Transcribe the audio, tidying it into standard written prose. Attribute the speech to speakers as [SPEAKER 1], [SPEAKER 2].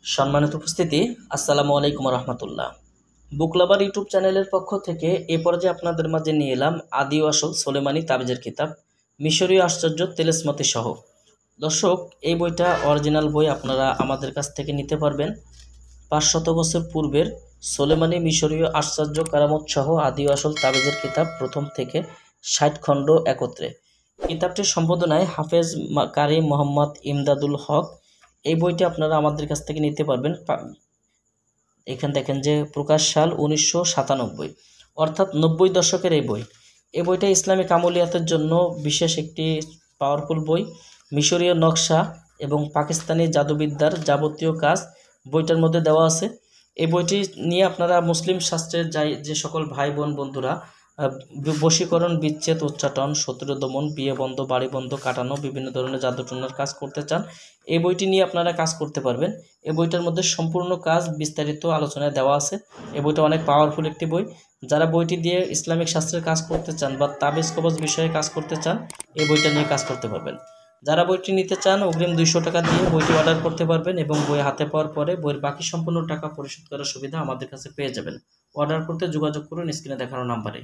[SPEAKER 1] সম্মানিত উপস্থিতি, আসসালামু আলাইকুম রহমতুল্লাহ। বুক লাভার ইউটিউব চ্যানেলের পক্ষ থেকে এ পর্যায়ে আপনাদের মাঝে নিয়ে এলাম আদি ও আসল সোলেমানি তাবিজের কিতাব মিশরীয় আশ্চর্য তেলেসমতি সহ। দর্শক, এই বইটা অরিজিনাল বই, আপনারা আমাদের কাছ থেকে নিতে পারবেন। 500 বছর পূর্বের সোলেমানি মিশরীয় আশ্চর্য কারামত সহ আদি ও আসল তাবিজের কিতাব, প্রথম থেকে 60 খণ্ড একত্রে। কিতাবটির সম্পাদনায় হাফেজ কারি মোহাম্মদ ইমদাদুল হক। এই বইটি আপনারা আমাদের কাছ থেকে নিতে পারবেন। এখানে দেখেন যে প্রকাশ সাল 1997, অর্থাৎ 90 দশকের এই বই। এই বইটা ইসলামিক আমলিয়াতের জন্য বিশেষ একটি পাওয়ারফুল বই। মিশরীয় নকশা এবং পাকিস্তানি জাদুবিদ্যার যাবতীয় কাজ বইটার মধ্যে দেওয়া আছে। এই বইটি নিয়ে আপনারা মুসলিম শাস্ত্রের যে সকল ভাই বোন বন্ধুরা বশীকরণ, বিচ্ছেদ, উচ্চাটন, শত্রু দমন, বিয়ে বন্ধ, বাড়ি বন্ধ, কাটানো, বিভিন্ন ধরনের জাদুটনার কাজ করতে চান, এই বইটি নিয়ে আপনারা কাজ করতে পারবেন। এই বইটার মধ্যে সম্পূর্ণ কাজ বিস্তারিত আলোচনায় দেওয়া আছে। এই বইটা অনেক পাওয়ারফুল একটি বই। যারা বইটি দিয়ে ইসলামিক শাস্ত্রের কাজ করতে চান বা তাবিজ কবজ বিষয়ে কাজ করতে চান, এই বইটা নিয়ে কাজ করতে পারবেন। যারা বইটি নিতে চান, অগ্রিম 200 টাকা দিয়ে বইটি অর্ডার করতে পারবেন এবং বই হাতে পাওয়ার পরে বইয়ের বাকি সম্পূর্ণ টাকা পরিশোধ করার সুবিধা আমাদের কাছে পেয়ে যাবেন। অর্ডার করতে যোগাযোগ করুন স্ক্রিনে দেখানো নাম্বারে।